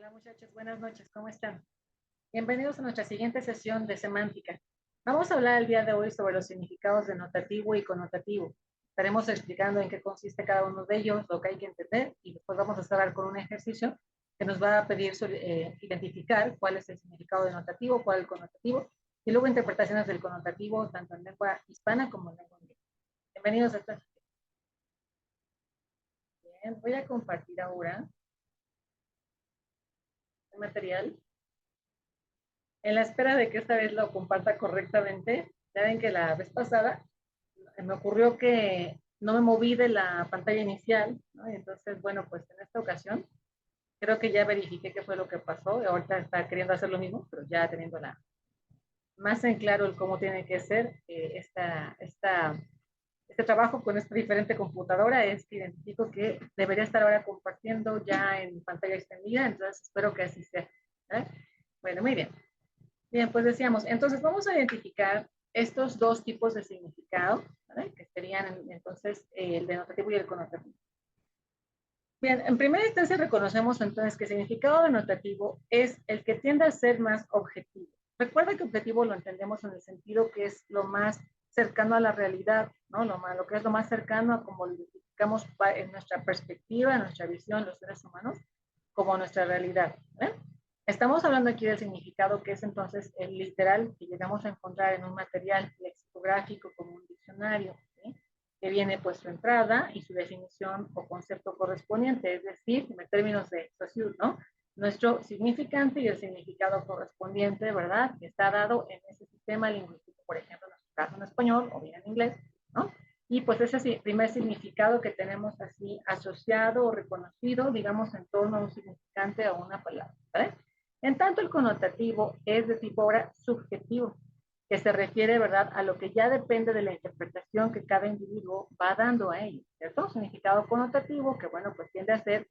Hola muchachos, buenas noches, ¿cómo están? Bienvenidos a nuestra siguiente sesión de semántica. Vamos a hablar el día de hoy sobre los significados de notativo y connotativo. Estaremos explicando en qué consiste cada uno de ellos, lo que hay que entender, y después vamos a cerrar con un ejercicio que nos va a pedir identificar cuál es el significado de notativo, cuál es el connotativo, y luego interpretaciones del connotativo tanto en lengua hispana como en lengua inglesa. Bienvenidos a esta sesión. Bien, voy a compartir ahora el material. En la espera de que esta vez lo comparta correctamente, ya ven que la vez pasada me ocurrió que no me moví de la pantalla inicial, ¿no? Y entonces, bueno, pues en esta ocasión creo que ya verifiqué qué fue lo que pasó. Y ahorita está queriendo hacer lo mismo, pero ya teniendo más en claro el cómo tiene que ser este trabajo con esta diferente computadora, es que identifico que debería estar ahora compartiendo ya en pantalla extendida, entonces espero que así sea. ¿Eh? Bueno, muy bien. Bien, pues decíamos, entonces vamos a identificar estos dos tipos de significado, ¿vale? Que serían entonces el denotativo y el connotativo. Bien, en primera instancia reconocemos entonces que el significado denotativo es el que tiende a ser más objetivo. Recuerda que objetivo lo entendemos en el sentido que es lo más cercano a la realidad, ¿no? Lo que es lo más cercano a como lo identificamos en nuestra perspectiva, en nuestra visión, los seres humanos, como nuestra realidad. ¿Eh? Estamos hablando aquí del significado que es entonces el literal que llegamos a encontrar en un material lexicográfico como un diccionario, ¿sí? Que viene pues su entrada y su definición o concepto correspondiente, es decir, en términos de sociedad, ¿no? Nuestro significante y el significado correspondiente, ¿verdad? Que está dado en ese sistema lingüístico, por ejemplo, en nuestro caso en español o bien en inglés, ¿no? Y pues ese primer significado que tenemos así asociado o reconocido, digamos, en torno a un significante o una palabra, ¿vale? En tanto, el connotativo es de tipo ahora subjetivo, que se refiere, ¿verdad?, a lo que ya depende de la interpretación que cada individuo va dando a ello, ¿cierto? Significado connotativo, que bueno, pues tiende a ser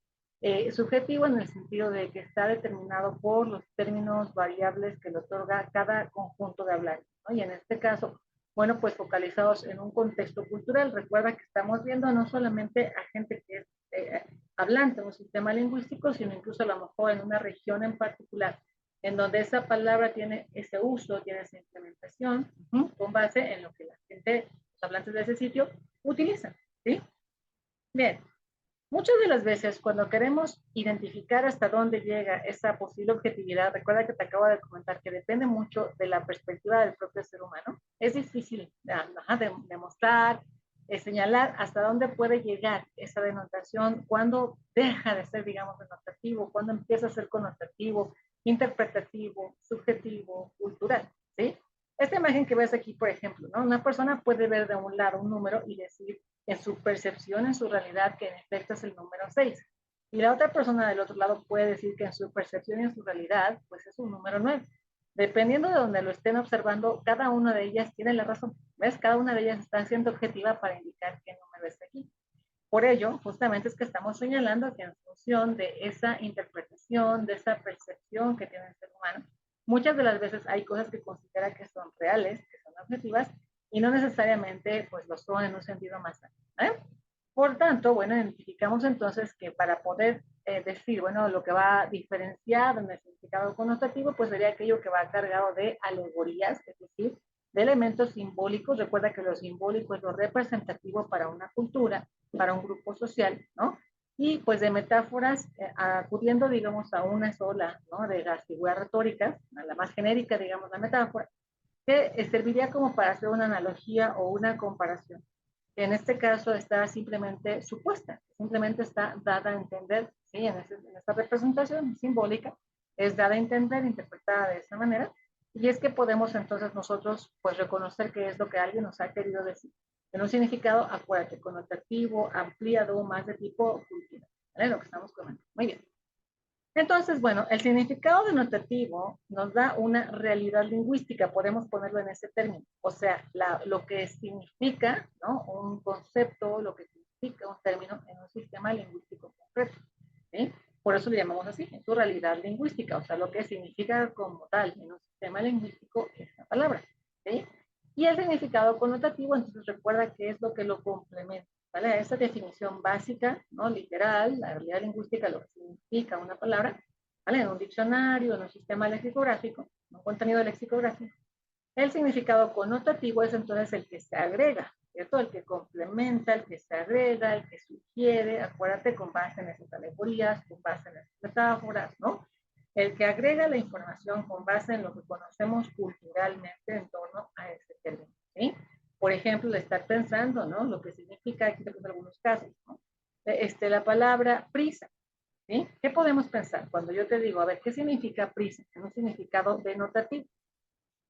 subjetivo en el sentido de que está determinado por los términos variables que le otorga cada conjunto de hablantes, ¿no? Y en este caso, bueno, pues focalizados en un contexto cultural. Recuerda que estamos viendo no solamente a gente que es hablante en un sistema lingüístico, sino incluso a lo mejor en una región en particular, en donde esa palabra tiene ese uso, tiene esa implementación, con base en lo que la gente, los hablantes de ese sitio, utilizan, ¿sí? Bien, muchas de las veces cuando queremos identificar hasta dónde llega esa posible objetividad, recuerda que te acabo de comentar que depende mucho de la perspectiva del propio ser humano, es difícil de demostrar, señalar hasta dónde puede llegar esa denotación, cuando deja de ser, digamos, denotativo, cuando empieza a ser connotativo, interpretativo, subjetivo, cultural, ¿sí? Esta imagen que ves aquí, por ejemplo, ¿no? Una persona puede ver de un lado un número y decir en su percepción, en su realidad, que en efecto es el número 6. Y la otra persona del otro lado puede decir que en su percepción y en su realidad, pues es un número 9. Dependiendo de donde lo estén observando, cada una de ellas tiene la razón. ¿Ves? Cada una de ellas está siendo objetiva para indicar qué número está aquí. Por ello, justamente es que estamos señalando que en función de esa interpretación, de esa percepción que tiene el ser humano, muchas de las veces hay cosas que considera que son reales, que son objetivas, y no necesariamente pues lo son en un sentido más amplio. ¿Eh? Por tanto, bueno, identificamos entonces que para poder decir, bueno, lo que va a diferenciar en el significado connotativo, pues sería aquello que va cargado de alegorías, es decir, de elementos simbólicos. Recuerda que lo simbólico es lo representativo para una cultura, para un grupo social, ¿no? Y pues de metáforas, acudiendo, digamos, a una sola, ¿no? De las figuras retóricas, a la más genérica, digamos, la metáfora, que serviría como para hacer una analogía o una comparación, que en este caso está simplemente supuesta, simplemente está dada a entender, ¿sí? En esta representación simbólica es dada a entender, interpretada de esa manera, y es que podemos entonces nosotros pues reconocer qué es lo que alguien nos ha querido decir. En un significado, acuérdate, connotativo, ampliado, más de tipo cultural, ¿vale? Lo que estamos comentando. Muy bien. Entonces, bueno, el significado denotativo nos da una realidad lingüística, podemos ponerlo en ese término, o sea, lo que significa, ¿no? Un concepto, lo que significa un término en un sistema lingüístico concreto, ¿sí? Por eso le llamamos así, en su realidad lingüística, o sea, lo que significa como tal en un sistema lingüístico esta palabra, ¿sí? Y el significado connotativo, entonces recuerda qué es lo que lo complementa. ¿Vale? Esa definición básica, ¿no? Literal, la realidad lingüística, lo que significa una palabra, ¿vale? En un diccionario, en un sistema lexicográfico, un contenido lexicográfico, el significado conotativo es entonces el que se agrega, ¿cierto? El que complementa, el que se agrega, el que sugiere, acuérdate, con base en esas alegorías, con base en esas metáforas, ¿no? El que agrega la información con base en lo que conocemos culturalmente en torno a ese término, ¿sí? Por ejemplo, el estar pensando, ¿no? Lo que significa, aquí te puse algunos casos, ¿no? La palabra prisa, ¿sí? ¿Qué podemos pensar? Cuando yo te digo, a ver, ¿qué significa prisa? En un significado denotativo.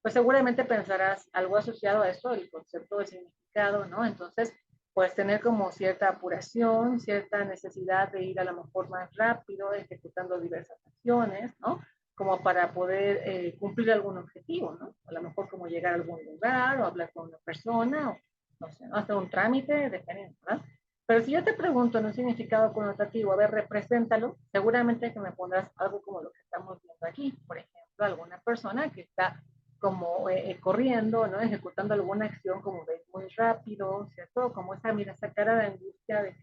Pues seguramente pensarás algo asociado a esto, el concepto de significado, ¿no? Entonces, puedes tener como cierta apuración, cierta necesidad de ir a lo mejor más rápido, ejecutando diversas acciones, ¿no? Como para poder cumplir algún objetivo, ¿no? A lo mejor como llegar a algún lugar o hablar con una persona, o no sé, ¿no? Hacer un trámite, dependiendo, ¿verdad? Pero si yo te pregunto en un significado connotativo, a ver, represéntalo, seguramente que me pondrás algo como lo que estamos viendo aquí. Por ejemplo, alguna persona que está como corriendo, ¿no? Ejecutando alguna acción como de muy rápido, ¿cierto? Como esa, mira, esa cara de angustia de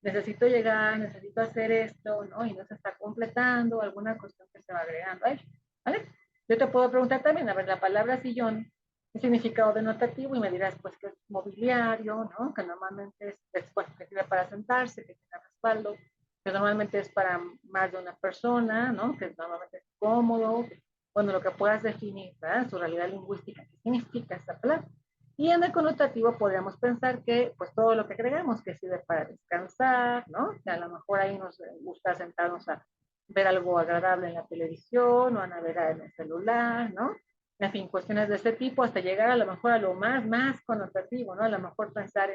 necesito llegar, necesito hacer esto, ¿no? Y no se está completando, alguna cuestión que se va agregando ahí, ¿vale? Yo te puedo preguntar también, a ver, la palabra sillón, ¿qué significado denotativo? Y me dirás, pues, que es mobiliario, ¿no? Que normalmente bueno, que sirve para sentarse, que tiene respaldo, que normalmente es para más de una persona, ¿no? Que normalmente es cómodo, bueno, lo que puedas definir, ¿verdad? Su realidad lingüística, qué significa esta palabra. Y en el connotativo podríamos pensar que, pues, todo lo que agregamos, que sirve para descansar, ¿no? Que a lo mejor ahí nos gusta sentarnos a ver algo agradable en la televisión o a navegar en el celular, ¿no? En fin, cuestiones de este tipo, hasta llegar a lo mejor a lo más connotativo, ¿no? A lo mejor pensar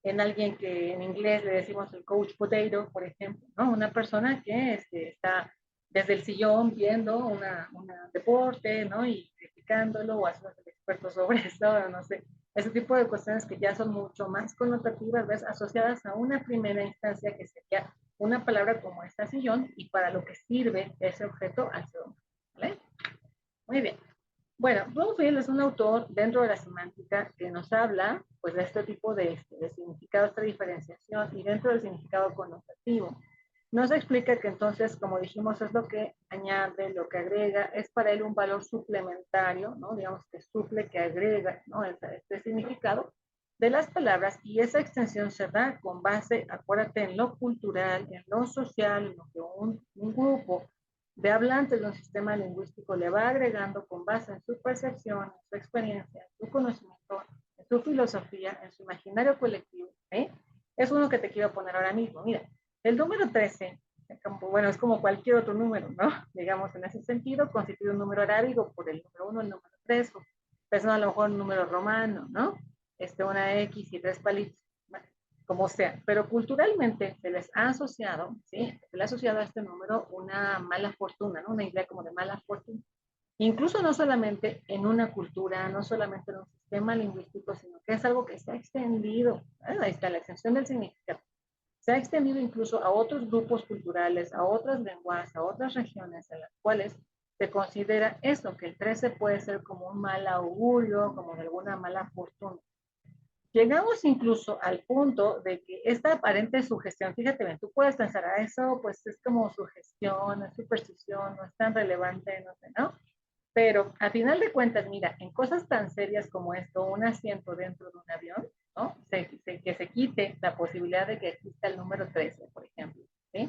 en alguien que en inglés le decimos el coach potato, por ejemplo, ¿no? Una persona que está desde el sillón viendo una deporte, ¿no? Y criticándolo o haciendo el experto sobre eso, no sé. Ese tipo de cuestiones que ya son mucho más connotativas, ¿ves? Asociadas a una primera instancia que sería una palabra como esta sillón y para lo que sirve ese objeto al ser humano, ¿vale? Muy bien. Bueno, Bloomfield es un autor dentro de la semántica que nos habla pues de este tipo de significado, esta diferenciación y dentro del significado connotativo. Nos explica que entonces, como dijimos, es lo que añade, lo que agrega, es para él un valor suplementario, ¿no? Digamos que suple, que agrega, ¿no? Este significado de las palabras y esa extensión se da con base, acuérdate, en lo cultural, en lo social, en lo que un grupo de hablantes de un sistema lingüístico le va agregando con base en su percepción, en su experiencia, en su conocimiento, en su filosofía, en su imaginario colectivo. ¿Eh? Es uno que te quiero poner ahora mismo. Mira, el número 13, bueno, es como cualquier otro número, ¿no? Digamos, en ese sentido, constituye un número arábigo por el número 1, el número 3, o es a lo mejor un número romano, ¿no? Una X y 3 palitos, como sea, pero culturalmente se les ha asociado, ¿sí? Se le ha asociado a este número una mala fortuna, ¿no? Una idea como de mala fortuna. Incluso no solamente en una cultura, no solamente en un sistema lingüístico, sino que es algo que se ha extendido, ¿eh? Ahí está la extensión del significado. Se ha extendido incluso a otros grupos culturales, a otras lenguas, a otras regiones en las cuales se considera eso, que el 13 puede ser como un mal augurio, como de alguna mala fortuna. Llegamos incluso al punto de que esta aparente sugestión, fíjate bien, tú puedes pensar, a eso pues es como sugestión, es superstición, no es tan relevante, no sé, ¿no? Pero a final de cuentas, mira, en cosas tan serias como esto, un asiento dentro de un avión, ¿no? Que se quite la posibilidad de que exista el número 13, por ejemplo, ¿sí?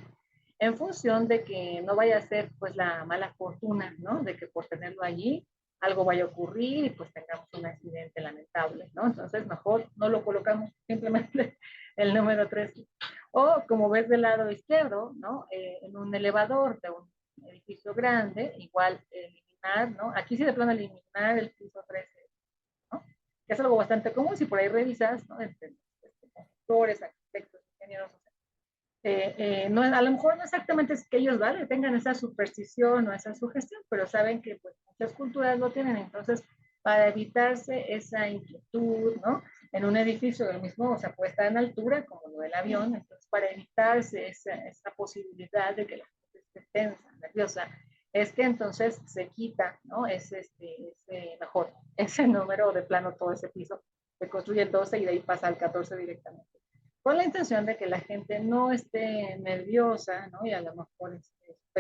En función de que no vaya a ser pues la mala fortuna, ¿no? De que por tenerlo allí algo vaya a ocurrir y pues tengamos un accidente lamentable, ¿no? Entonces mejor no lo colocamos simplemente el número 13. O como ves del lado izquierdo, ¿no? En un elevador de un edificio grande, igual eliminar, ¿no? Aquí sí de plano eliminar el piso 13, ¿no? Que es algo bastante común si por ahí revisas, ¿no? Entre constructores, arquitectos, ingenieros, no, a lo mejor no exactamente es que ellos, ¿vale? Tengan esa superstición o esa sugestión, pero saben que pues, muchas culturas lo tienen, entonces para evitarse esa inquietud, ¿no? En un edificio del mismo, o sea, puede estar en altura como lo del avión, entonces para evitarse esa posibilidad de que la gente esté tensa, nerviosa, es que entonces se quita, ¿no? Mejor, ese número de plano, todo ese piso, se construye el 12 y de ahí pasa al 14 directamente con la intención de que la gente no esté nerviosa, ¿no? Y a lo mejor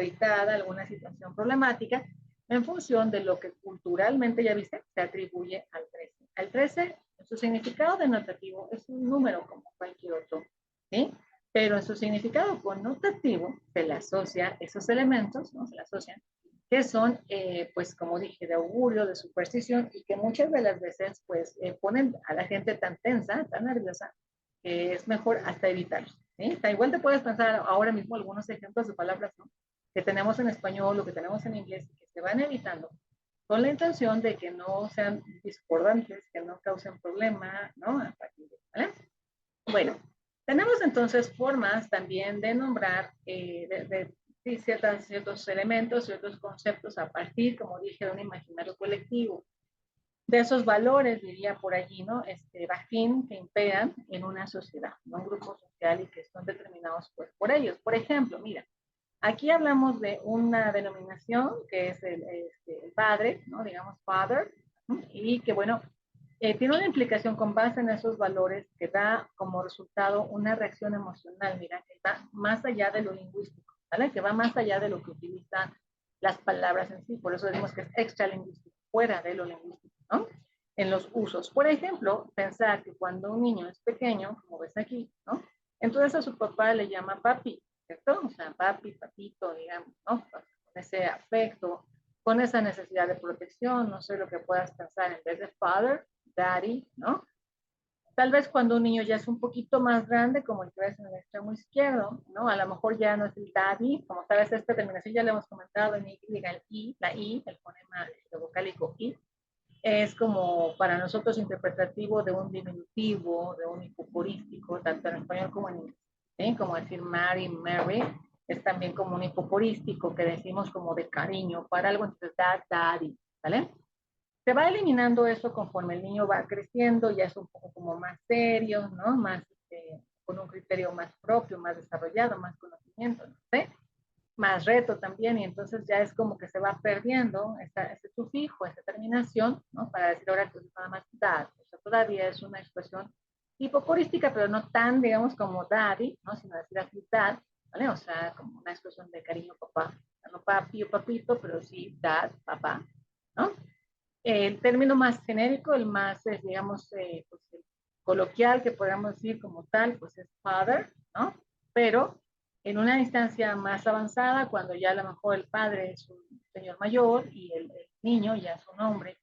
irritada, alguna situación problemática, en función de lo que culturalmente, ya viste, se atribuye al 13. Al 13, en su significado denotativo, es un número como cualquier otro, ¿sí? Pero en su significado connotativo se le asocia esos elementos, ¿no? Se le asocian, que son, pues como dije, de augurio, de superstición, y que muchas de las veces, pues, ponen a la gente tan tensa, tan nerviosa, que es mejor hasta evitarlos, ¿sí? O sea, igual te puedes pensar ahora mismo algunos ejemplos de palabras, ¿no?, que tenemos en español o que tenemos en inglés, que se van evitando con la intención de que no sean discordantes, que no causen problema, ¿no? ¿Vale? Bueno, tenemos entonces formas también de nombrar sí, ciertos elementos, ciertos conceptos a partir, como dije, de un imaginario colectivo. De esos valores, diría por allí, ¿no? Bajín, que imperan en una sociedad, ¿no? Un grupo social y que son determinados pues, por ellos. Por ejemplo, mira, aquí hablamos de una denominación que es el padre, ¿no? Digamos, father, ¿no? Y que, bueno, tiene una implicación con base en esos valores que da como resultado una reacción emocional, mira, que va más allá de lo lingüístico, ¿vale? Que va más allá de lo que utilizan las palabras en sí, por eso decimos que es extralingüístico, fuera de lo lingüístico, ¿no? En los usos. Por ejemplo, pensar que cuando un niño es pequeño, como ves aquí, ¿no? Entonces a su papá le llama papi, ¿cierto? O sea, papi, papito, digamos, ¿no? Con ese afecto, con esa necesidad de protección, no sé lo que puedas pensar en vez de father, daddy, ¿no? Tal vez cuando un niño ya es un poquito más grande, como el que ves en el extremo izquierdo, ¿no? A lo mejor ya no es el daddy, como sabes, esta terminación ya le hemos comentado en Y, el I, la I, el fonema vocálico I, es como para nosotros interpretativo de un diminutivo, de un hipocorístico, tanto en español como en inglés, ¿sí? Como decir Mary, Mary, es también como un hipocorístico que decimos como de cariño para algo, entonces dad, daddy, ¿vale? Se va eliminando eso conforme el niño va creciendo, ya es un poco como más serio, ¿no? Más, con un criterio más propio, más desarrollado, más conocimiento, ¿no sé? Más reto también, y entonces ya es como que se va perdiendo ese sufijo, esa terminación, ¿no? Para decir ahora que es nada más dad, o sea, todavía es una expresión hipocorística, pero no tan, digamos, como daddy, ¿no? Sino decir así dad, ¿vale? O sea, como una expresión de cariño, papá, no papi o papito, pero sí dad, papá, ¿no? El término más genérico, el más, digamos, pues, el coloquial que podríamos decir como tal, pues es father, ¿no? Pero en una instancia más avanzada, cuando ya a lo mejor el padre es un señor mayor y el niño ya es un hombre,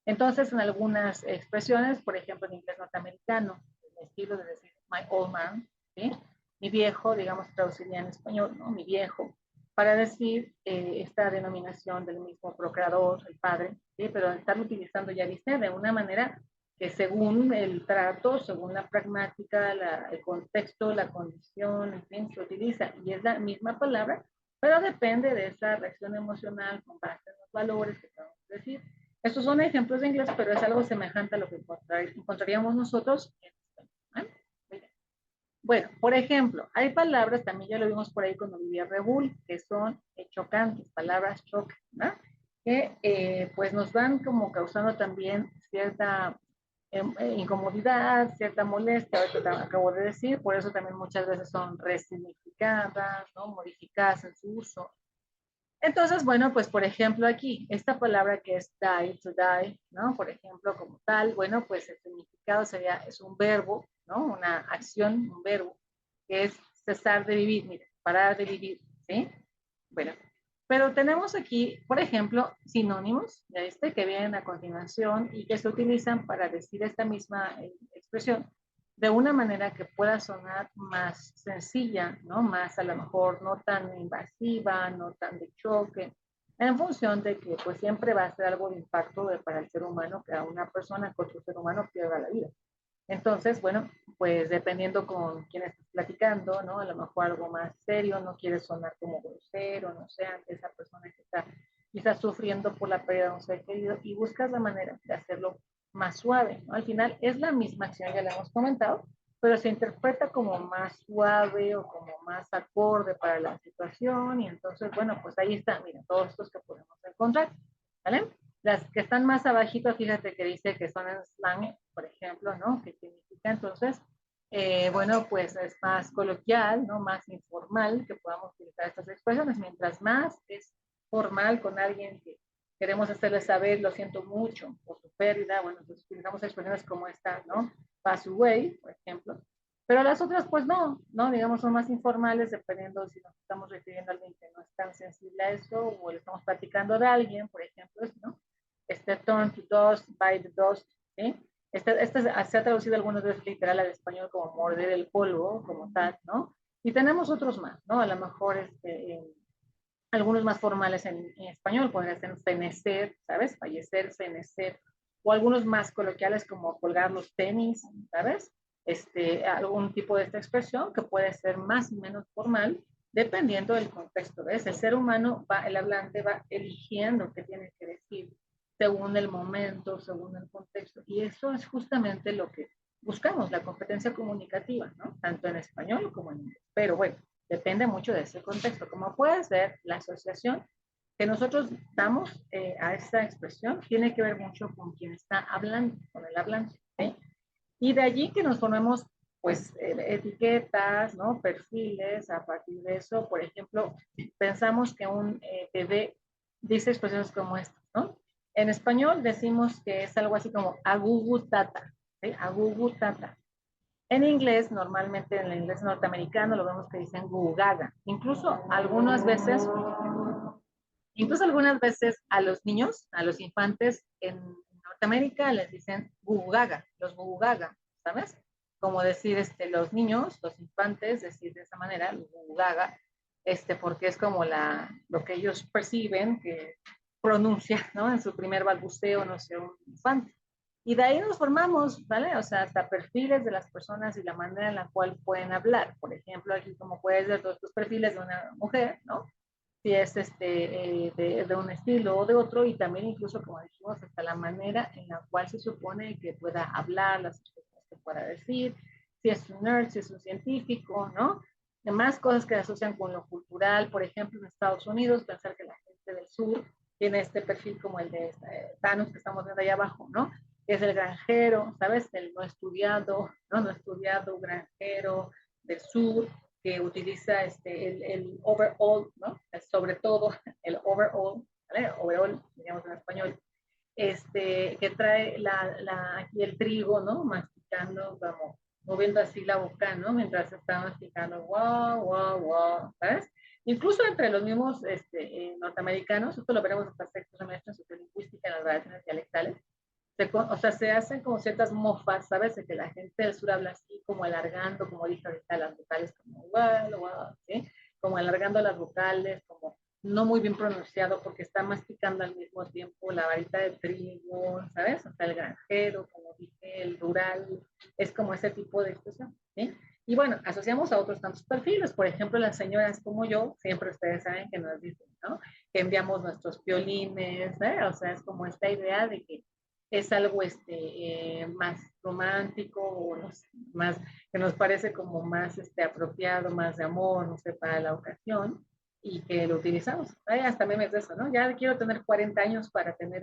entonces en algunas expresiones, por ejemplo en inglés norteamericano, el estilo de decir my old man, ¿sí? Mi viejo, digamos, traduciría en español, ¿no? Mi viejo, para decir esta denominación del mismo procreador, el padre, ¿sí? Pero están utilizando, ya viste, de una manera que según el trato, según la pragmática, el contexto, la condición, en fin, se utiliza y es la misma palabra, pero depende de esa reacción emocional con base en los valores que tenemos que decir. Estos son ejemplos de inglés, pero es algo semejante a lo que encontraríamos nosotros en español. ¿Eh? Bueno, por ejemplo, hay palabras, también ya lo vimos por ahí con Olivia Rebull, que son chocantes, palabras choque, ¿no? Que pues nos van como causando también cierta incomodidad, cierta molestia, ahorita te acabo de decir, por eso también muchas veces son resignificadas, ¿no? Modificadas en su uso. Entonces, bueno, pues por ejemplo aquí, esta palabra que es die, to die, ¿no? Por ejemplo, como tal, bueno, pues el significado sería, es un verbo, ¿no? Una acción, un verbo, que es cesar de vivir, mire, parar de vivir, ¿sí? Bueno, pero tenemos aquí, por ejemplo, sinónimos, ya viste, que vienen a continuación y que se utilizan para decir esta misma expresión de una manera que pueda sonar más sencilla, ¿no? Más a lo mejor no tan invasiva, no tan de choque, en función de que pues siempre va a ser algo de impacto para el ser humano, que a una persona que otro ser humano pierda la vida. Entonces, bueno, pues dependiendo con quién estés platicando, ¿no? A lo mejor algo más serio, no quieres sonar como grosero, no sé, ante esa persona que está quizás sufriendo por la pérdida de un ser querido y buscas la manera de hacerlo más suave, ¿no? Al final es la misma acción, ya la hemos comentado, pero se interpreta como más suave o como más acorde para la situación y entonces, bueno, pues ahí está, mira, todos estos que podemos encontrar, ¿vale? Las que están más abajito, fíjate que dice que son en slang, por ejemplo, ¿no? Que significa entonces bueno, pues es más coloquial, ¿no? Más informal que podamos utilizar estas expresiones. Mientras más es formal con alguien que queremos hacerle saber, lo siento mucho por su pérdida, bueno, pues utilizamos expresiones como esta, ¿no? Pass away, por ejemplo. Pero las otras, pues no, ¿no? Digamos, son más informales dependiendo si nos estamos refiriendo a alguien que no es tan sensible a eso o le estamos platicando de alguien, por ejemplo, ¿no? Turn to dust, by the dust, ¿sí? Este se ha traducido algunas veces literal al español como morder el polvo, como tal, ¿no? Y tenemos otros más, ¿no? A lo mejor algunos más formales en español, podrían ser fenecer, ¿sabes? Fallecer, fenecer, o algunos más coloquiales como colgar los tenis, ¿sabes? Algún tipo de esta expresión que puede ser más o menos formal, dependiendo del contexto, ¿ves? El ser humano va, el hablante va eligiendo qué tiene que decir según el momento, según el contexto, y eso es justamente lo que buscamos, la competencia comunicativa, ¿no? Tanto en español como en inglés. Pero bueno, depende mucho de ese contexto, como puede ser la asociación que nosotros damos a esta expresión, tiene que ver mucho con quien está hablando, con el hablante, ¿sí? Y de allí que nos formemos, pues, etiquetas, ¿no? Perfiles, a partir de eso, por ejemplo, pensamos que un bebé dice expresiones como estas, ¿no? En español decimos que es algo así como agugutata, ¿sí? Agugutata. En inglés, normalmente en el inglés norteamericano, lo vemos que dicen gugaga. Incluso algunas veces a los niños, a los infantes en Norteamérica les dicen gugaga, los gugaga, ¿sabes? Como decir los niños, los infantes, decir de esa manera, gugaga, porque es como lo que ellos perciben que pronuncia, ¿no? En su primer balbuceo, no sé, un infante. Y de ahí nos formamos, ¿vale? O sea, hasta perfiles de las personas y la manera en la cual pueden hablar. Por ejemplo, aquí como puedes ver todos tus perfiles de una mujer, ¿no? Si es de un estilo o de otro, y también incluso, como dijimos, hasta la manera en la cual se supone que pueda hablar, las cosas que pueda decir, si es un nerd, si es un científico, ¿no? Demás cosas que se asocian con lo cultural, por ejemplo, en Estados Unidos, pensar que la gente del sur tiene este perfil como el de Thanos que estamos viendo ahí abajo, ¿no? Que es el granjero, ¿sabes? El no estudiado, ¿no? No estudiado, granjero del sur, que utiliza el overall, ¿no? Sobre todo el overall, ¿vale? Overall, digamos en español, que trae aquí el trigo, ¿no? Masticando, como moviendo así la boca, ¿no? Mientras está masticando, wow, wow, wow, ¿sabes? Incluso entre los mismos norteamericanos, esto lo veremos hasta sexto semestre en sociolingüística, en las variaciones dialectales, o sea, se hacen como ciertas mofas, ¿sabes? De que la gente del sur habla así, como alargando, como dije ahorita, las vocales, como wow, wow, ¿sí? Como alargando las vocales, como no muy bien pronunciado, porque está masticando al mismo tiempo la varita de trigo, ¿sabes? O sea, el granjero, como dije, el rural, es como ese tipo de expresión, ¿sí? Y bueno, asociamos a otros tantos perfiles, por ejemplo, las señoras como yo, siempre ustedes saben que nos dicen, ¿no? Que enviamos nuestros violines, ¿eh? O sea, es como esta idea de que es algo más romántico o más que nos parece como más apropiado, más de amor, no sé, para la ocasión y que lo utilizamos. Hay hasta memes de eso, ¿no? Ya quiero tener 40 años para tener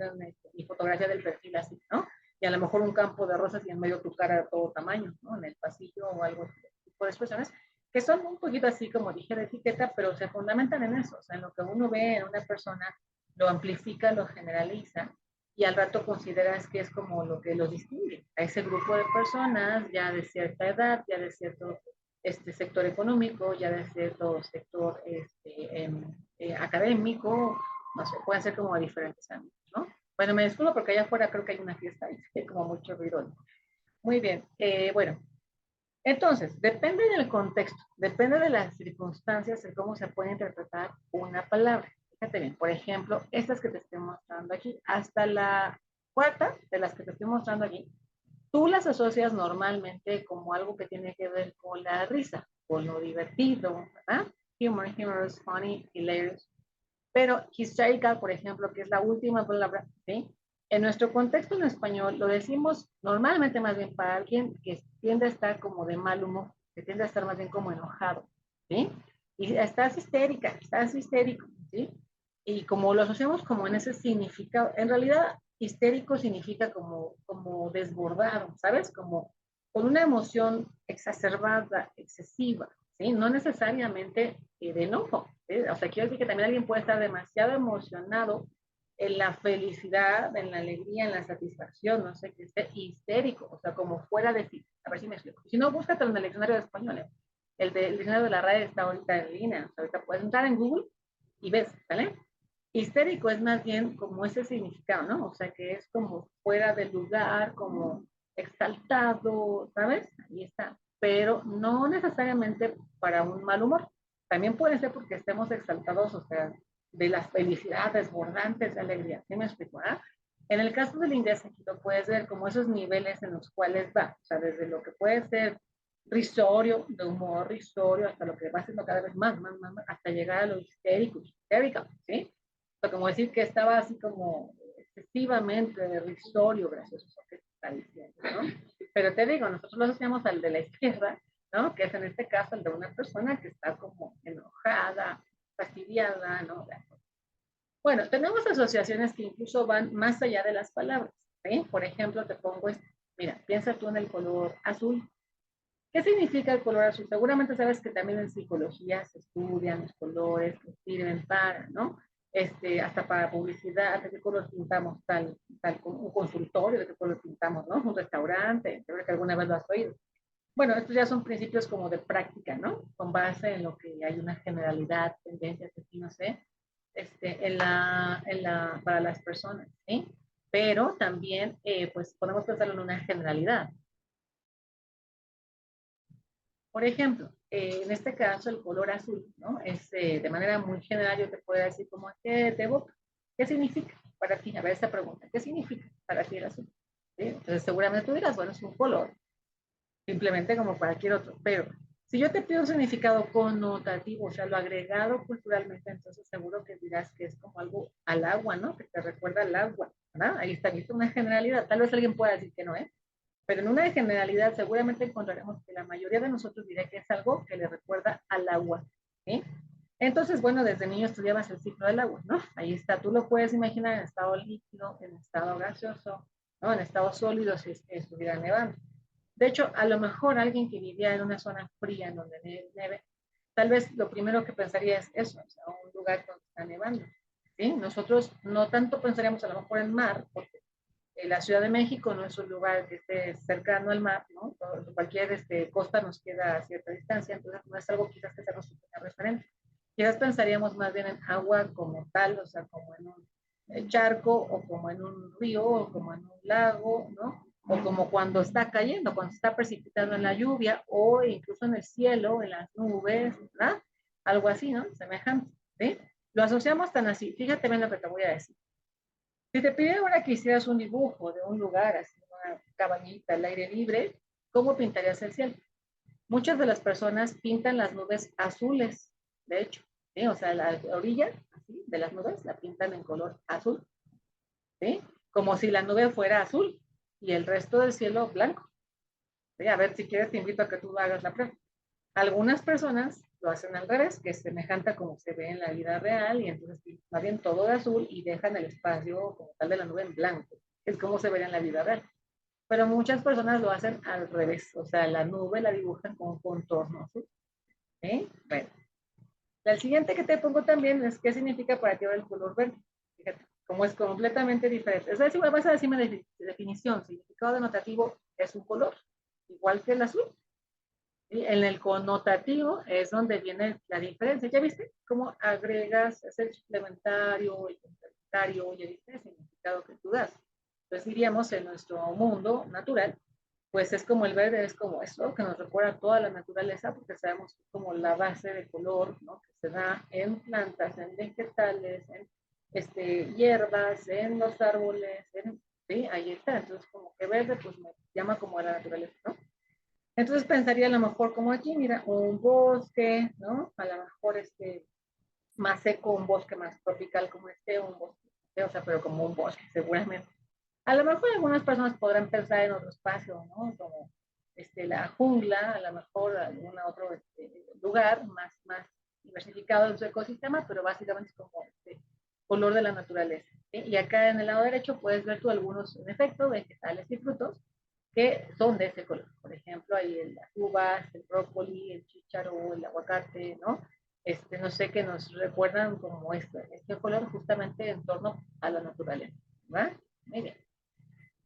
mi fotografía del perfil así, ¿no? Y a lo mejor un campo de rosas y en medio tu cara de todo tamaño, ¿no? En el pasillo o algo así, tipo de expresiones que son un poquito así, como dije, de etiqueta, pero se fundamentan en eso, o sea, en lo que uno ve en una persona, lo amplifica, lo generaliza, y al rato consideras que es como lo que los distingue a ese grupo de personas ya de cierta edad, ya de cierto sector económico, ya de cierto sector académico, no sé, pueden ser como diferentes ámbitos, ¿no? Bueno, me disculpo porque allá afuera creo que hay una fiesta y hay como mucho ruido. Muy bien, bueno, entonces, depende del contexto, depende de las circunstancias de cómo se puede interpretar una palabra. Fíjate bien, por ejemplo, estas que te estoy mostrando aquí, hasta la cuarta de las que te estoy mostrando aquí, tú las asocias normalmente como algo que tiene que ver con la risa, con lo divertido, ¿verdad? Humor, humorous, funny, hilarious. Pero hysterical, por ejemplo, que es la última palabra, ¿sí? En nuestro contexto en español lo decimos normalmente más bien para alguien que tiende a estar como de mal humor, que tiende a estar más bien como enojado, ¿sí? Y estás histérica, estás histérico, ¿sí? Y como lo asociamos como en ese significado, en realidad histérico significa como desbordado, ¿sabes? Como con una emoción exacerbada, excesiva, ¿sí? No necesariamente de enojo, ¿sí? O sea, quiero decir que también alguien puede estar demasiado emocionado en la felicidad, en la alegría, en la satisfacción, no sé, que esté histérico, o sea, como fuera de sí. A ver si me explico. Si no, búscate en el diccionario de español, ¿eh? El diccionario de la RAE está ahorita en línea, o sea, ahorita puedes entrar en Google y ves, ¿vale? Histérico es más bien como ese significado, ¿no? O sea, que es como fuera del lugar, como exaltado, ¿sabes? Ahí está. Pero no necesariamente para un mal humor. También puede ser porque estemos exaltados, o sea, de las felicidades desbordantes de alegría. ¿Sí me explico? ¿Ah? En el caso del inglés, aquí lo puedes ver como esos niveles en los cuales va, o sea, desde lo que puede ser risorio, de humor risorio, hasta lo que va siendo cada vez más, hasta llegar a lo histérico, histérica, ¿sí? O sea, como decir que estaba así como excesivamente risorio, gracioso, eso que está diciendo, ¿no? Pero te digo, nosotros lo asociamos al de la izquierda, ¿no? Que es en este caso el de una persona que está como enojada, fastidiada, ¿no? Bueno, tenemos asociaciones que incluso van más allá de las palabras, ¿sí? Por ejemplo, te pongo esto. Mira, piensa tú en el color azul. ¿Qué significa el color azul? Seguramente sabes que también en psicología se estudian los colores que sirven para, ¿no? Hasta para publicidad, de qué color pintamos tal, un consultorio, de qué color pintamos, ¿no? Un restaurante, creo que alguna vez lo has oído. Bueno, estos ya son principios como de práctica, ¿no? Con base en lo que hay una generalidad, tendencias, así, no sé, para las personas, ¿sí? Pero también, pues, podemos pensarlo en una generalidad. Por ejemplo, en este caso, el color azul, ¿no? Es, de manera muy general, yo te puedo decir como, ¿qué te evoca? ¿Qué significa para ti? A ver, esta pregunta, ¿qué significa para ti el azul? ¿Sí? Entonces, seguramente tú dirás, bueno, es un color, simplemente como cualquier otro. Pero si yo te pido un significado connotativo, o sea, lo agregado culturalmente, entonces seguro que dirás que es como algo al agua, ¿no? Que te recuerda al agua, ¿verdad? Ahí está, visto una generalidad. Tal vez alguien pueda decir que no, ¿eh? Pero en una generalidad seguramente encontraremos que la mayoría de nosotros dirá que es algo que le recuerda al agua, ¿sí? Entonces, bueno, desde niño estudiabas el ciclo del agua, ¿no? Ahí está, tú lo puedes imaginar en estado líquido, en estado gaseoso, ¿no? En estado sólido si es que estuviera nevando. De hecho, a lo mejor alguien que vivía en una zona fría en donde nieve, tal vez lo primero que pensaría es eso, o sea, un lugar donde está nevando. ¿Sí? Nosotros no tanto pensaríamos a lo mejor en mar, porque la Ciudad de México no es un lugar que esté cercano al mar, ¿no? Cualquier costa nos queda a cierta distancia, entonces no es algo quizás que sea nuestro referente. Quizás pensaríamos más bien en agua como tal, o sea, como en un charco, o como en un río, o como en un lago, ¿no? O como cuando está cayendo, cuando está precipitando en la lluvia, o incluso en el cielo, en las nubes, ¿verdad? Algo así, ¿no? Semejante, ¿sí? Lo asociamos tan así. Fíjate bien lo que te voy a decir. Si te pidiera ahora que hicieras un dibujo de un lugar, así, una cabañita al aire libre, ¿cómo pintarías el cielo? Muchas de las personas pintan las nubes azules, de hecho, ¿sí? O sea, la orilla así, de las nubes la pintan en color azul, ¿sí? Como si la nube fuera azul y el resto del cielo blanco. ¿Sí? A ver, si quieres, te invito a que tú hagas la prueba. Algunas personas lo hacen al revés, que es semejante a como se ve en la vida real, y entonces más bien todo de azul y dejan el espacio como tal de la nube en blanco. Es como se vería en la vida real. Pero muchas personas lo hacen al revés, o sea, la nube la dibujan con contornos. ¿Sí? ¿Sí? Bueno, el siguiente que te pongo también es qué significa para ti el color verde. Fíjate, como es completamente diferente. Es decir, vas a decirme de definición, significado denotativo es un color, igual que el azul. ¿Sí? En el connotativo es donde viene la diferencia. ¿Ya viste cómo agregas, es el suplementario, el complementario, ya viste el significado que tú das? Entonces diríamos en nuestro mundo natural, pues es como el verde, es como eso, que nos recuerda toda la naturaleza, porque sabemos que es como la base de color, ¿no? Que se da en plantas, en vegetales, en hierbas, en los árboles, ¿sí? Ahí está. Entonces como que verde, pues me llama como a la naturaleza, ¿no? Entonces pensaría a lo mejor como aquí, mira, un bosque, ¿no? A lo mejor más seco, un bosque más tropical como un bosque, o sea, pero como un bosque, seguramente. A lo mejor algunas personas podrán pensar en otro espacio, ¿no? Como la jungla, a lo mejor algún otro lugar más diversificado en su ecosistema, pero básicamente es como color de la naturaleza. ¿Sí? Y acá en el lado derecho puedes ver tú algunos, en efecto, vegetales y frutos que son de ese color. Por ejemplo, hay las uvas, el brócoli, el chícharo, el aguacate, ¿no? No sé, que nos recuerdan como este color justamente en torno a la naturaleza, ¿verdad? Muy bien.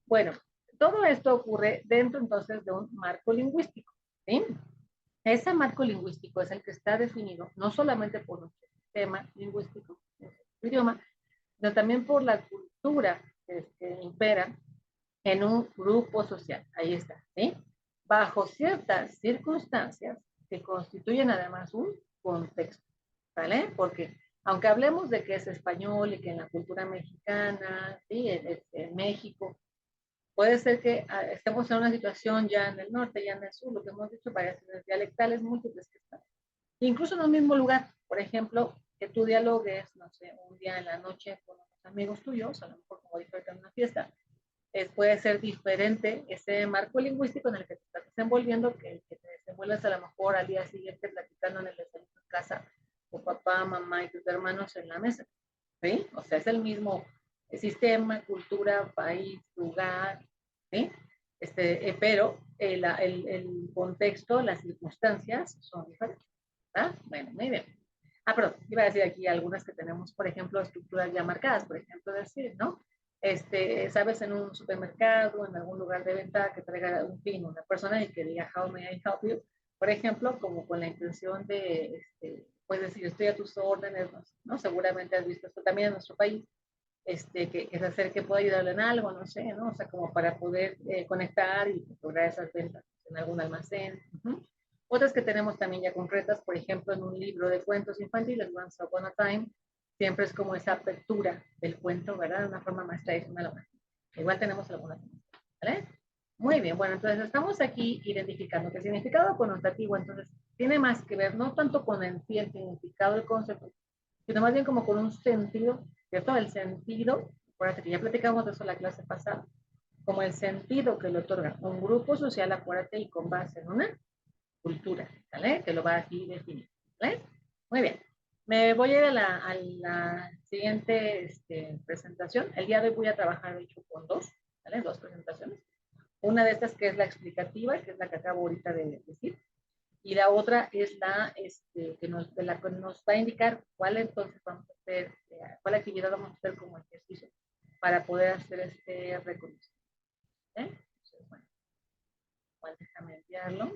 Bueno, todo esto ocurre dentro entonces de un marco lingüístico, ¿sí? Ese marco lingüístico es el que está definido no solamente por nuestro sistema lingüístico, nuestro idioma, sino también por la cultura que impera en un grupo social. Ahí está, ¿sí? Bajo ciertas circunstancias que constituyen además un contexto, ¿vale? Porque aunque hablemos de que es español y que en la cultura mexicana, ¿sí? En México, puede ser que estemos en una situación ya en el norte, ya en el sur, lo que hemos dicho, variaciones dialectales múltiples que están. Incluso en un mismo lugar, por ejemplo, que tú dialogues, no sé, un día en la noche con unos amigos tuyos, a lo mejor como dije en una fiesta, puede ser diferente ese marco lingüístico en el que te estás desenvolviendo que el que te desenvuelves a lo mejor al día siguiente platicando en el desayuno en casa con papá, mamá y tus hermanos en la mesa, ¿sí? O sea, es el mismo sistema, cultura, país, lugar, ¿sí? Pero el contexto, las circunstancias son diferentes, ¿verdad? Bueno, muy bien. Perdón, iba a decir aquí algunas que tenemos, por ejemplo, estructuras ya marcadas, por ejemplo, decir, ¿no? Sabes, en un supermercado, en algún lugar de venta que traiga un pin, una persona y que diga, how may I help you? Por ejemplo, como con la intención de, pues decir, estoy a tus órdenes, ¿no? Seguramente has visto esto también en nuestro país, que es hacer que pueda ayudarle en algo, no sé, ¿no? O sea, como para poder conectar y lograr esas ventas en algún almacén. Otras que tenemos también ya concretas, por ejemplo, en un libro de cuentos infantiles, Once Upon a Time, siempre es como esa apertura del cuento, ¿verdad? De una forma más tradicional. Igual tenemos algunas, ¿vale? Muy bien, bueno, entonces estamos aquí identificando que el significado connotativo, entonces, tiene más que ver no tanto con el significado del concepto, sino más bien como con un sentido, ¿cierto? El sentido, acuérdate que ya platicamos de eso en la clase pasada, como el sentido que le otorga un grupo social, acuérdate, y con base en una cultura, ¿vale? Que lo va aquí definir, ¿vale? Muy bien. Me voy a ir a la siguiente presentación. El día de hoy voy a trabajar, de hecho, con dos, ¿vale? Dos presentaciones. Una de estas que es la explicativa, que es la que acabo ahorita de decir, y la otra es la que nos va a indicar cuál entonces vamos a hacer, cuál actividad vamos a hacer como ejercicio para poder hacer este reconocimiento. Entonces, bueno, igual déjame enviarlo.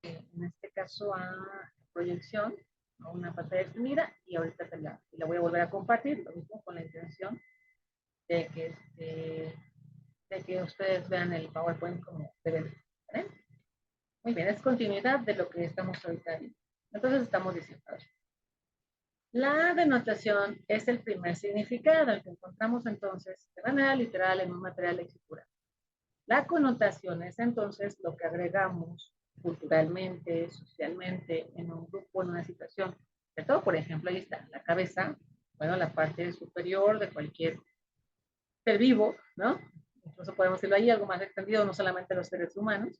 En este caso a proyección, a una pantalla extendida, y ahorita la voy a volver a compartir, lo mismo con la intención de que ustedes vean el PowerPoint como deben. ¿Eh? Muy bien, es continuidad de lo que estamos ahorita viendo. Entonces estamos diciendo, a ver, la denotación es el primer significado, el que encontramos entonces de manera literal en un material de escritura. La connotación es entonces lo que agregamos culturalmente, socialmente, en un grupo, en una situación. ¿Cierto? Por ejemplo, ahí está la cabeza, bueno, la parte superior de cualquier ser vivo, ¿no? Incluso podemos decirlo ahí, algo más extendido, no solamente los seres humanos,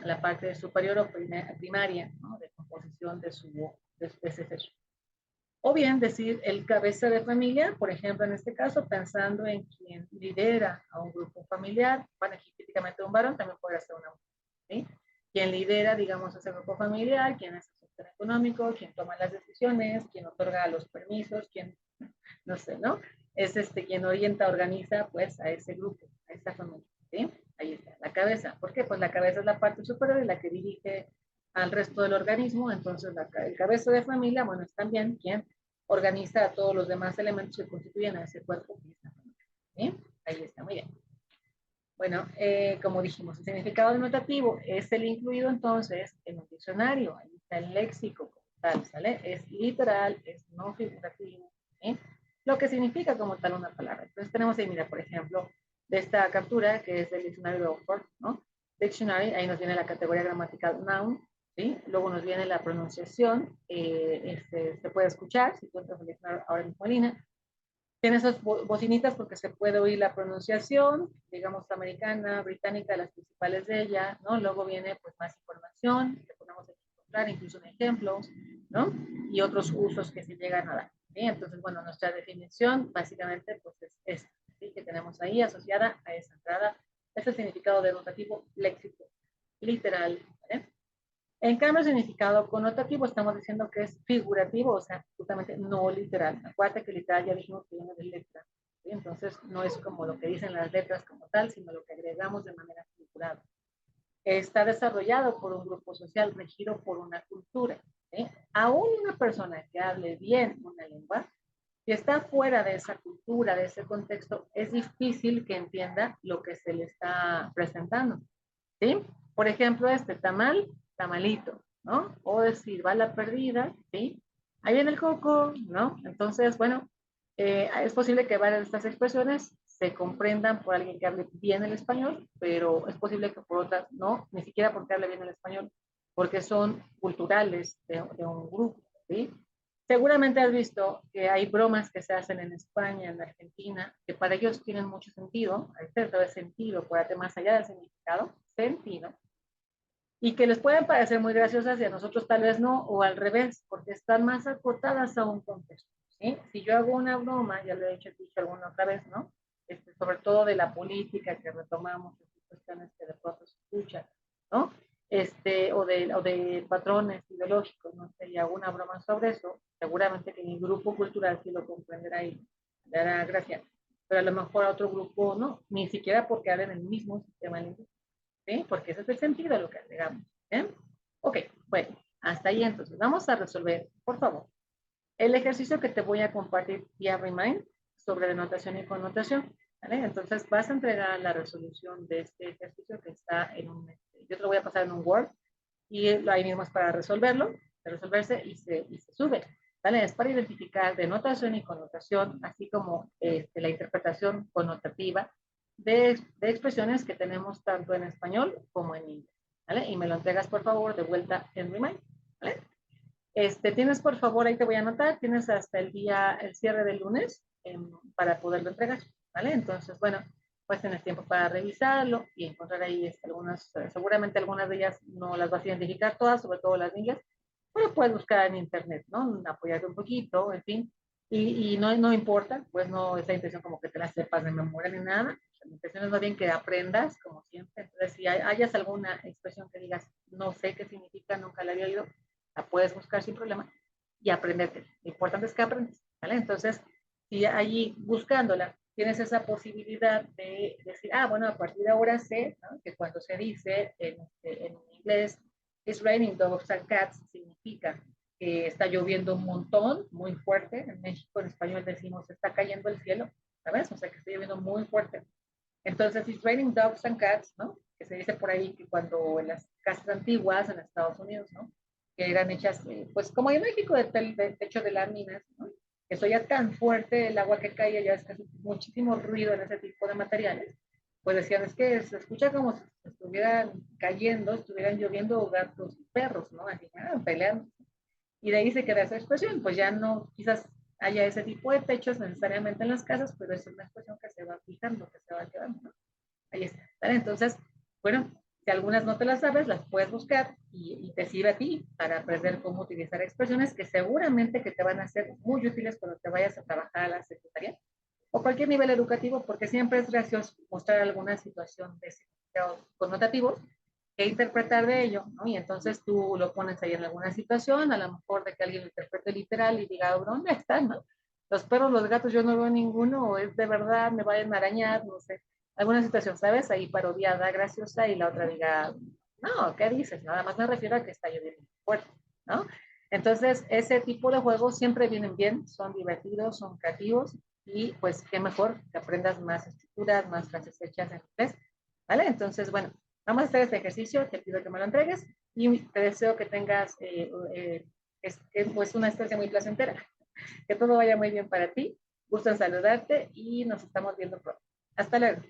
la parte superior o primaria, ¿no? De composición de ese ser. O bien decir el cabeza de familia, por ejemplo, en este caso, pensando en quien lidera a un grupo familiar, bueno, aquí típicamente un varón, también puede ser una mujer, ¿sí? Quien lidera, digamos, ese grupo familiar, quien es el sector económico, quien toma las decisiones, quien otorga los permisos, quien, no sé, ¿no? Es quien orienta, organiza, pues, a ese grupo, a esta familia, ¿sí? Ahí está, la cabeza. ¿Por qué? Pues la cabeza es la parte superior y la que dirige al resto del organismo, entonces el cabeza de familia, bueno, es también quien organiza a todos los demás elementos que constituyen a ese cuerpo. ¿Sí? Ahí está, muy bien. Bueno, como dijimos, el significado denotativo es el incluido entonces en un diccionario, ahí está el léxico como tal, ¿sale? Es literal, es no figurativo, ¿sí? Lo que significa como tal una palabra. Entonces tenemos ahí, mira, por ejemplo, de esta captura que es el diccionario de Oxford, ¿no? Dictionary, ahí nos viene la categoría gramatical noun, ¿sí? Luego nos viene la pronunciación, se puede escuchar, si tú entras al diccionario ahora mismo en línea, tiene esas bocinitas porque se puede oír la pronunciación, digamos, americana, británica, las principales de ella, ¿no? Luego viene, pues, más información, que podemos encontrar incluso en ejemplos, ¿no? Y otros usos que se llegan a dar, ¿sí? Entonces, bueno, nuestra definición, básicamente, pues, es esta, ¿sí? Que tenemos ahí asociada a esa entrada Es el significado denotativo léxico, literal. ¿Vale? En cambio, el significado connotativo estamos diciendo que es figurativo, o sea, justamente no literal. Acuérdate que literal ya dijimos que viene de letra. ¿Sí? Entonces, no es como lo que dicen las letras como tal, sino lo que agregamos de manera figurada. Está desarrollado por un grupo social regido por una cultura. ¿Sí? Aún una persona que hable bien una lengua, si está fuera de esa cultura, de ese contexto, es difícil que entienda lo que se le está presentando. ¿Sí? Por ejemplo, este tamal, tamalito, ¿no? O decir bala perdida, ¿sí? Ahí viene el coco, ¿no? Entonces, bueno, es posible que varias de estas expresiones se comprendan por alguien que hable bien el español, pero es posible que por otras no, ni siquiera porque hable bien el español, porque son culturales de un grupo, ¿sí? Seguramente has visto que hay bromas que se hacen en España, en Argentina, que para ellos tienen mucho sentido, hay cierto de sentido, por más allá del significado, sentido, y que les pueden parecer muy graciosas y a nosotros tal vez no, o al revés, porque están más acotadas a un contexto. ¿Sí? Si yo hago una broma, ya lo he dicho alguna otra vez, ¿no? Sobre todo de la política que retomamos, cuestiones que de pronto se escuchan, ¿no? O de patrones ideológicos, no sé, y hago una broma sobre eso, seguramente que mi grupo cultural sí lo comprenderá y le hará gracia, pero a lo mejor a otro grupo no, ni siquiera porque hablen el mismo sistema lingüístico. ¿Sí? Porque ese es el sentido de lo que agregamos. ¿Eh? Ok, bueno, hasta ahí entonces. Vamos a resolver, por favor, el ejercicio que te voy a compartir vía Remind sobre denotación y connotación. ¿Vale? Entonces vas a entregar la resolución de este ejercicio que está en un, yo te lo voy a pasar en un Word y ahí mismo es para resolverlo, de resolverse y se sube. ¿Vale? Es para identificar denotación y connotación, así como la interpretación connotativa de expresiones que tenemos tanto en español como en inglés. ¿Vale? Y me lo entregas, por favor, de vuelta en Remind. ¿Vale? Tienes, por favor, ahí te voy a anotar, tienes hasta el cierre del lunes para poderlo entregar. ¿Vale? Entonces, bueno, pues tienes tiempo para revisarlo y encontrar ahí seguramente algunas de ellas no las vas a identificar todas, sobre todo las niñas, pero puedes buscar en internet, ¿no? Apoyarte un poquito, en fin, y no importa, pues no es la intención como que te las sepas de memoria ni nada, la intención es más bien que aprendas, como siempre. Entonces, si hayas alguna expresión que digas, no sé qué significa, nunca la había oído, la puedes buscar sin problema y aprenderte. Lo importante es que aprendes, ¿vale? Entonces, si allí buscándola tienes esa posibilidad de decir, bueno, a partir de ahora sé, ¿no? Que cuando se dice en inglés, it's raining dogs and cats, significa que está lloviendo un montón, muy fuerte. En México, en español decimos, está cayendo el cielo, ¿sabes? O sea, que está lloviendo muy fuerte. Entonces, it's raining dogs and cats, ¿no? Que se dice por ahí que cuando en las casas antiguas en Estados Unidos, ¿no? Que eran hechas, pues como en México, de techo de láminas, ¿no? Que eso ya tan fuerte el agua que caía, ya es casi muchísimo ruido en ese tipo de materiales, pues decían, es que se escucha como si estuvieran cayendo, estuvieran lloviendo gatos y perros, ¿no? Así, peleando. Y de ahí se queda esa expresión, pues ya no, quizás haya ese tipo de techos necesariamente en las casas, pero es una expresión que se va fijando, que se va quedando, ¿no? Ahí está, ¿vale? Entonces, bueno, si algunas no te las sabes, las puedes buscar y te sirve a ti para aprender cómo utilizar expresiones que seguramente que te van a ser muy útiles cuando te vayas a trabajar a la secretaría o cualquier nivel educativo, porque siempre es gracioso mostrar alguna situación de significados connotativos que interpretar de ello, ¿no? Y entonces tú lo pones ahí en alguna situación, a lo mejor de que alguien lo interprete literal y diga, ¿dónde están, no? Los perros, los gatos, yo no veo ninguno, o es de verdad, me vayan a arañar, no sé. Alguna situación, ¿sabes? Ahí parodiada, graciosa, y la otra diga, no, ¿qué dices? Nada más me refiero a que está lloviendo fuerte, ¿no? Entonces, ese tipo de juegos siempre vienen bien, son divertidos, son creativos, y pues qué mejor que aprendas más estructuras, más frases hechas en inglés, ¿vale? Entonces, bueno, vamos a hacer este ejercicio, te pido que me lo entregues y te deseo que tengas pues una estancia muy placentera, que todo vaya muy bien para ti. Gusto en saludarte y nos estamos viendo pronto. Hasta luego.